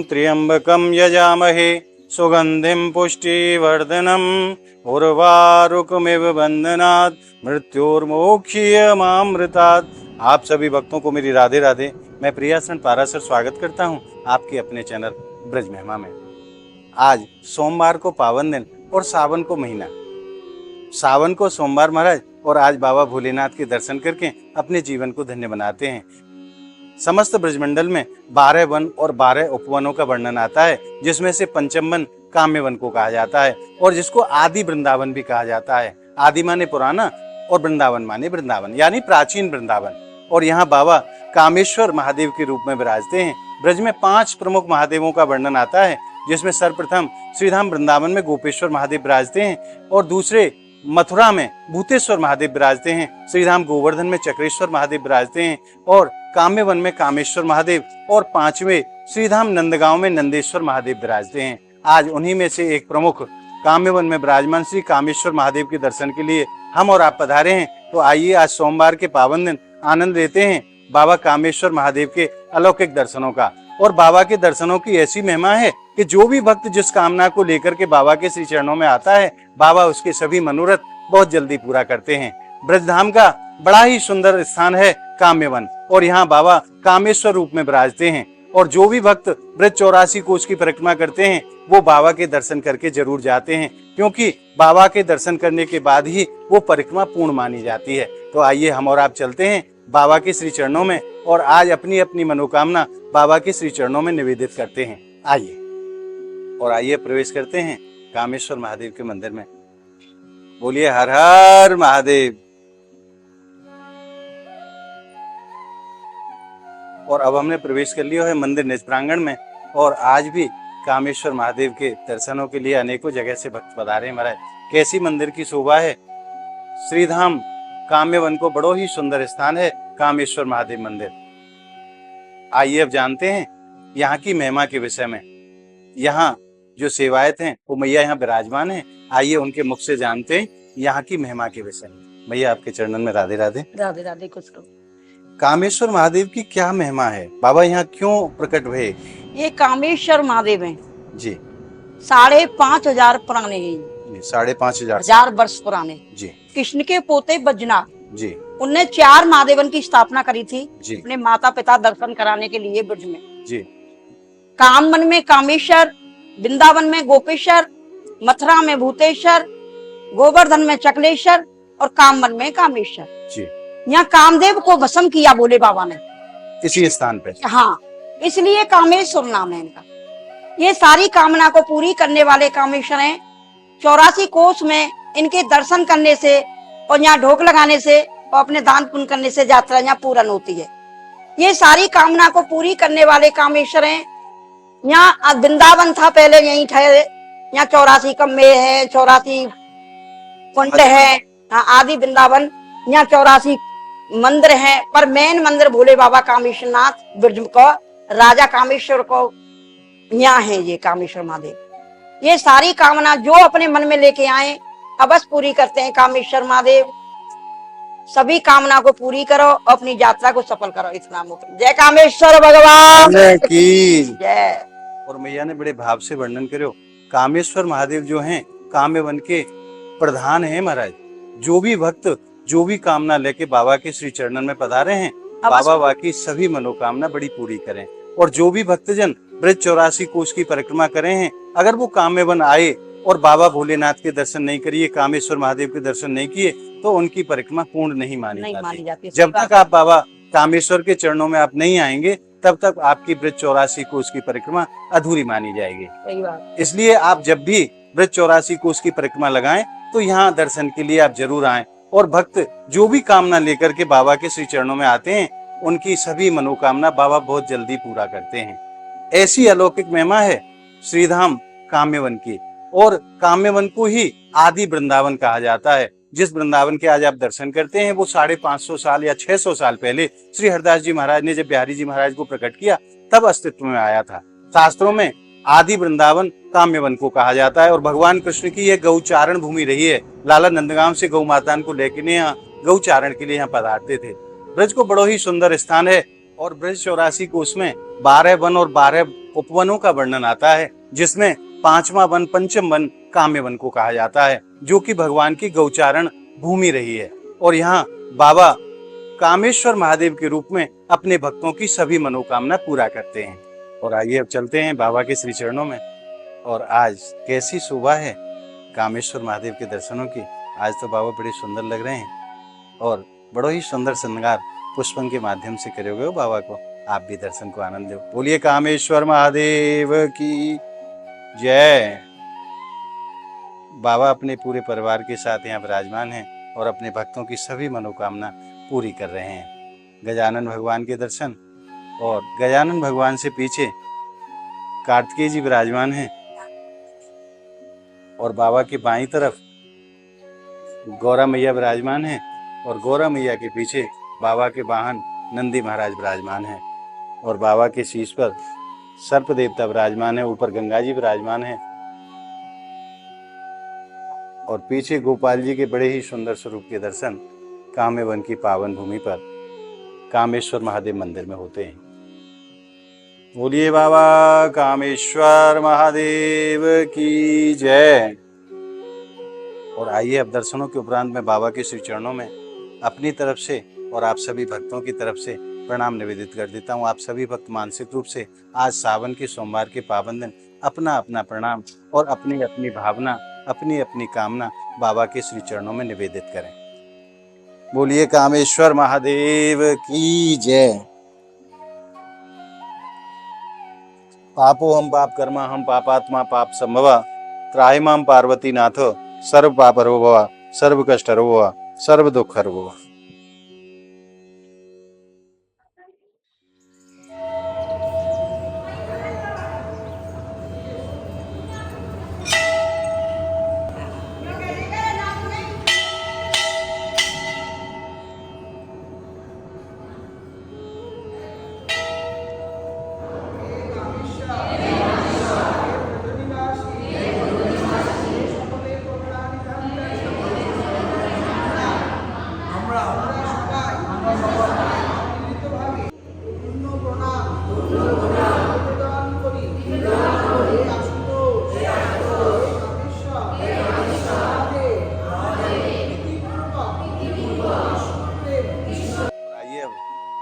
त्र्यंबकं यजामहे सुगंधिं पुष्टिवर्धनम् उर्वारुकमिव बंधनात् मृत्योर्मोक्षीयमामृतात्। आप सभी भक्तों को मेरी राधे राधे। मैं प्रियासन पारासर स्वागत करता हूं आपके अपने चैनल ब्रज महिमा में। आज सोमवार को पावन दिन और सावन को महीना, सावन को सोमवार महाराज, और आज बाबा भोलेनाथ के दर्शन करके अपने जीवन को धन्य बनाते हैं। समस्त ब्रजमंडल में 12 वन और 12 उपवनों का वर्णन आता है, जिसमें से पंचम वन काम्य वन को कहा जाता है और जिसको आदि वृंदावन भी कहा जाता है। आदि माने पुराना और वृंदावन माने वृंदावन, यानी प्राचीन वृंदावन। और यहाँ बाबा कामेश्वर महादेव के रूप में विराजते हैं। ब्रज में 5 प्रमुख महादेवों का वर्णन आता है, जिसमें सर्वप्रथम श्रीधाम वृंदावन में गोपेश्वर महादेव विराजते हैं और दूसरे मथुरा में भूतेश्वर महादेव विराजते हैं। श्रीधाम गोवर्धन में चक्रेश्वर महादेव विराजते हैं और काम्य वन में कामेश्वर महादेव, और 5वें श्रीधाम नंदगांव में नंदेश्वर महादेव विराजते हैं। आज उन्हीं में से एक प्रमुख काम्य वन में विराजमान श्री कामेश्वर महादेव के दर्शन के लिए हम और आप पधारे हैं। तो आइए आज सोमवार के पावन दिन आनंद लेते हैं बाबा कामेश्वर महादेव के अलौकिक दर्शनों का। और बाबा के दर्शनों की ऐसी महिमा है कि जो भी भक्त जिस कामना को लेकर के बाबा के श्री चरणों में आता है, बाबा उसके सभी मनोरथ बहुत जल्दी पूरा करते हैं। ब्रजधाम का बड़ा ही सुंदर स्थान है काम्यवन, और यहाँ बाबा कामेश्वर रूप में विराजते हैं। और जो भी भक्त ब्रज 84 कोष की परिक्रमा करते हैं वो बाबा के दर्शन करके जरूर जाते हैं, क्योंकि बाबा के दर्शन करने के बाद ही वो परिक्रमा पूर्ण मानी जाती है। तो आइए हम और आप चलते हैं बाबा के श्री चरणों में और आज अपनी अपनी मनोकामना बाबा के श्री चरणों में निवेदित करते हैं। आइए प्रवेश करते हैं कामेश्वर महादेव के मंदिर में। बोलिए हर हर महादेव। और अब हमने प्रवेश कर लिया है मंदिर निज प्रांगण में, और आज भी कामेश्वर महादेव के दर्शनों के लिए अनेकों जगह से भक्त पधारे महाराज। कैसी मंदिर की शोभा है। श्रीधाम काम्य वन को बड़ो ही सुंदर स्थान है कामेश्वर महादेव मंदिर। आइए अब जानते हैं यहाँ की महिमा के विषय में। यहाँ जो सेवायत हैं वो मैया यहाँ विराजमान है। आइए उनके मुख से जानते हैं यहाँ की महिमा के विषय में। मैया आपके चरणन में राधे राधे। राधे राधे। कुछ तो कामेश्वर महादेव की क्या महिमा है, बाबा यहाँ क्यों प्रकट हुए? ये कामेश्वर महादेव हैं जी 5,500 पुराने हैं। 5,500 वर्ष पुराने जी। कृष्ण के पोते बजनाथ जी, उनने 4 महादेवन की स्थापना करी थी जी। अपने माता पिता दर्शन कराने के लिए ब्रज में जी। कामवन में कामेश्वर, वृंदावन में गोपेश्वर, मथुरा में भूतेश्वर, गोवर्धन में चकलेश्वर और कामवन में कामेश्वर जी। यहाँ कामदेव को भस्म किया बोले बाबा ने इसी स्थान पे। हाँ, इसलिए कामेश्वर नाम है इनका। ये सारी कामना को पूरी करने वाले कामेश्वर हैं। 84 कोष में इनके दर्शन करने से और यहाँ ढोक लगाने से और अपने दान पुण्य करने से यात्रा यहाँ पूर्ण होती है। ये सारी कामना को पूरी करने वाले कामेश्वर हैं। यहाँ वृंदावन था पहले, यहीं ठहरे। यहाँ 84 कम्बे है, 84 कुंड है, आदि वृंदावन। यहाँ 84 मंदिर हैं, पर मेन मंदिर भोले बाबा कामेश्वर नाथ ब्रज को राजा कामेश्वर को यहाँ है ये कामेश्वर महादेव। ये सारी कामना जो अपने मन में लेके आए अवश्य पूरी करते हैं कामेश्वर महादेव। सभी कामना को पूरी करो, अपनी यात्रा को सफल करो। इतना जय कामेश्वर भगवान की जय। और मैया ने बड़े भाव से वर्णन करो। कामेश्वर महादेव जो हैं काम्य वन के प्रधान हैं महाराज। जो भी भक्त जो भी कामना लेके बाबा के श्री चरणन में पधारे हैं, बाबा वाकी सभी मनोकामना बड़ी पूरी करें। और जो भी भक्तजन ब्रज 84 कोष की परिक्रमा करे हैं, अगर वो काम्य वन आए और बाबा भोलेनाथ के दर्शन नहीं करिए, कामेश्वर महादेव के दर्शन नहीं किए, तो उनकी परिक्रमा पूर्ण नहीं मानी जाती। जब तक आप बाबा कामेश्वर के चरणों में आप नहीं आएंगे, तब तक आपकी ब्रज 84 कोष की परिक्रमा अधूरी मानी जाएगी। सही बात। इसलिए आप जब भी ब्रज 84 कोष की परिक्रमा लगाएं तो यहाँ दर्शन के लिए आप जरूर आएं। और भक्त जो भी कामना लेकर के बाबा के श्री चरणों में आते हैं, उनकी सभी मनोकामना बाबा बहुत जल्दी पूरा करते हैं। ऐसी अलौकिक महिमा है श्रीधाम काम्यवन की। और काम्यवन को ही आदि वृंदावन कहा जाता है। जिस वृंदावन के आज आप दर्शन करते हैं वो 550 साल या 600 साल पहले श्री हरदास जी महाराज ने जब बिहारी जी महाराज को प्रकट किया तब अस्तित्व में आया था। शास्त्रों में आदि वृंदावन काम्यवन को कहा जाता है। और भगवान कृष्ण की यह गौचारण भूमि रही है। लाला नंदगांव से गौ मातान को लेकर यहाँ गौचारण के लिए यहाँ पधारते थे। ब्रज को बड़ो ही सुंदर स्थान है। और ब्रज 84 कोष में 12 वन और 12 उपवनों का वर्णन आता है, जिसमें पांचवा वन पंचम वन काम्य वन को कहा जाता है, जो कि भगवान की गौचारण भूमि रही है। और यहाँ बाबा कामेश्वर महादेव के रूप में अपने भक्तों की सभी मनोकामना पूरा करते हैं। और आइए अब चलते हैं बाबा के श्री चरणों में। और आज कैसी शोभा है कामेश्वर महादेव के दर्शनों की। आज तो बाबा बड़े सुंदर लग रहे हैं और बड़ा ही सुंदर श्रृंगार पुष्पन के माध्यम से करे हुए हो बाबा को। आप भी दर्शन को आनंद दो। बोलिए कामेश्वर महादेव की जय। बाबा अपने पूरे परिवार के साथ यहाँ विराजमान हैं और अपने भक्तों की सभी मनोकामना पूरी कर रहे हैं। गजानन भगवान के दर्शन, और गजानन भगवान से पीछे कार्तिकेय जी विराजमान हैं और बाबा की बाईं तरफ गौरा मैया विराजमान हैं और गौरा मैया के पीछे बाबा के वाहन नंदी महाराज विराजमान हैं और बाबा के शीश पर सर्प देवता विराजमान है। ऊपर गंगा जी विराजमान है और पीछे गोपाल जी के बड़े ही सुंदर स्वरूप के दर्शन काम्य वन की पावन भूमि पर कामेश्वर महादेव मंदिर में होते हैं। बोलिए बाबा कामेश्वर महादेव की जय। और आइए अब दर्शनों के उपरांत मैं बाबा के श्री चरणों में अपनी तरफ से और आप सभी भक्तों की तरफ से प्रणाम निवेदित कर देता हूँ। आप सभी भक्त मानसिक रूप से आज सावन के सोमवार के पावन दिन अपना अपना प्रणाम और अपनी अपनी भावना, अपनी अपनी कामना बाबा के श्री चरणों में निवेदित करें। बोलिए कामेश्वर महादेव की जय। पापो हम पाप कर्मा हम पापात्मा पाप संभवा त्राहि माम पार्वती नाथ सर्व पाप हरो भवा सर्व कष्ट हरो भवा सर्व दुख हरो भवा।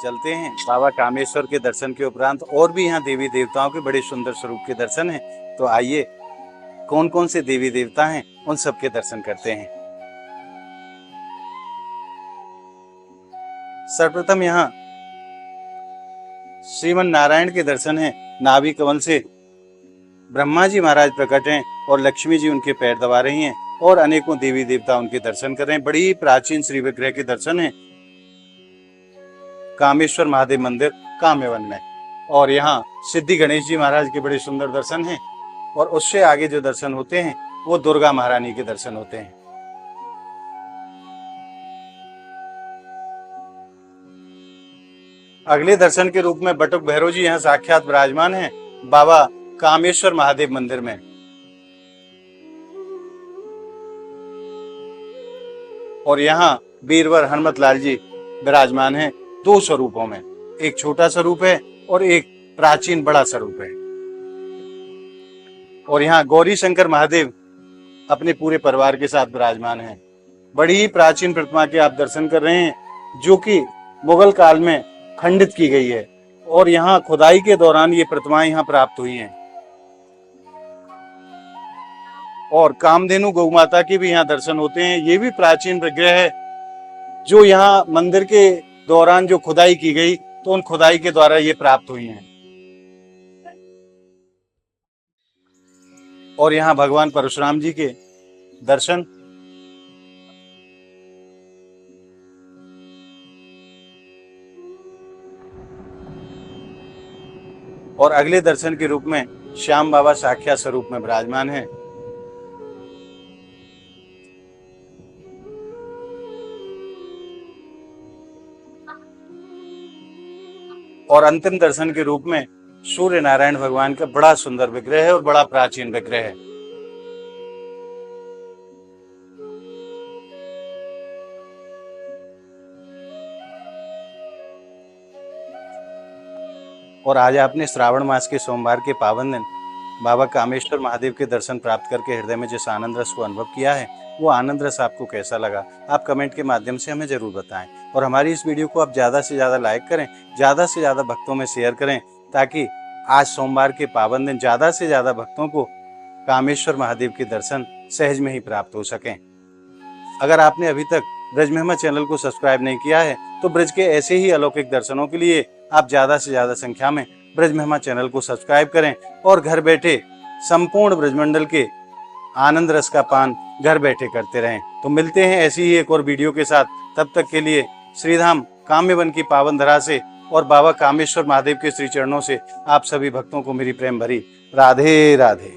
चलते हैं बाबा कामेश्वर के दर्शन के उपरांत और भी यहाँ देवी देवताओं के बड़े सुंदर स्वरूप के दर्शन हैं। तो आइए कौन कौन से देवी देवता हैं उन सब के दर्शन करते हैं। सर्वप्रथम यहाँ श्रीमन नारायण के दर्शन हैं। नाभि कमल से ब्रह्मा जी महाराज प्रकट हैं और लक्ष्मी जी उनके पैर दबा रही हैं और अनेकों देवी देवता उनके दर्शन कर रहे हैं। बड़ी प्राचीन श्री विग्रह के दर्शन हैं कामेश्वर महादेव मंदिर काम्यवन में। और यहाँ सिद्धि गणेश जी महाराज के बड़े सुंदर दर्शन हैं और उससे आगे जो दर्शन होते हैं वो दुर्गा महारानी के दर्शन होते हैं। अगले दर्शन के रूप में बटुक भैरव जी यहाँ साक्षात विराजमान हैं बाबा कामेश्वर महादेव मंदिर में। और यहाँ बीरवर हनुमत लाल जी विराजमान हैं दो स्वरूपों में, एक छोटा स्वरूप है और एक प्राचीन बड़ा स्वरूप है। और यहाँ गौरी शंकर महादेव अपने पूरे परिवार के साथ विराजमान हैं। बड़ी ही प्राचीन प्रतिमा के आप दर्शन कर रहे हैं जो कि मुगल काल में खंडित की गई है और यहाँ खुदाई के दौरान ये प्रतिमाएं यहाँ प्राप्त हुई हैं। और कामधेनु गौ माता के भी यहाँ दर्शन होते हैं। ये भी प्राचीन विग्रह है जो यहाँ मंदिर के दौरान जो खुदाई की गई तो उन खुदाई के द्वारा ये प्राप्त हुई हैं। और यहाँ भगवान परशुराम जी के दर्शन। और अगले दर्शन के रूप में श्याम बाबा साक्षात स्वरूप में विराजमान हैं। और अंतिम दर्शन के रूप में सूर्य नारायण भगवान का बड़ा सुंदर विग्रह है और बड़ा प्राचीन विग्रह है। और आज आपने श्रावण मास के सोमवार के पावन दिन बाबा कामेश्वर महादेव के दर्शन प्राप्त करके हृदय में जिस आनंद रस को अनुभव किया है, वो आनंद रस आपको कैसा लगा, आप कमेंट के माध्यम से हमें जरूर बताएं। और हमारी इस वीडियो को आप ज़्यादा से ज़्यादा लाइक करें, ज़्यादा से ज़्यादा भक्तों में शेयर करें, ताकि आज सोमवार के पावन दिन ज़्यादा से ज़्यादा भक्तों को कामेश्वर महादेव के दर्शन सहज में ही प्राप्त हो सकें। अगर आपने अभी तक ब्रज महिमा चैनल को सब्सक्राइब नहीं किया है, तो ब्रज के ऐसे ही अलौकिक दर्शनों के लिए आप ज़्यादा से ज़्यादा संख्या में ब्रज महिमा चैनल को सब्सक्राइब करें और घर बैठे संपूर्ण ब्रजमंडल के आनंद रस का पान घर बैठे करते रहें। तो मिलते हैं ऐसी ही एक और वीडियो के साथ। तब तक के लिए श्रीधाम काम्यवन की पावन धरा से और बाबा कामेश्वर महादेव के श्री चरणों से आप सभी भक्तों को मेरी प्रेम भरी राधे राधे।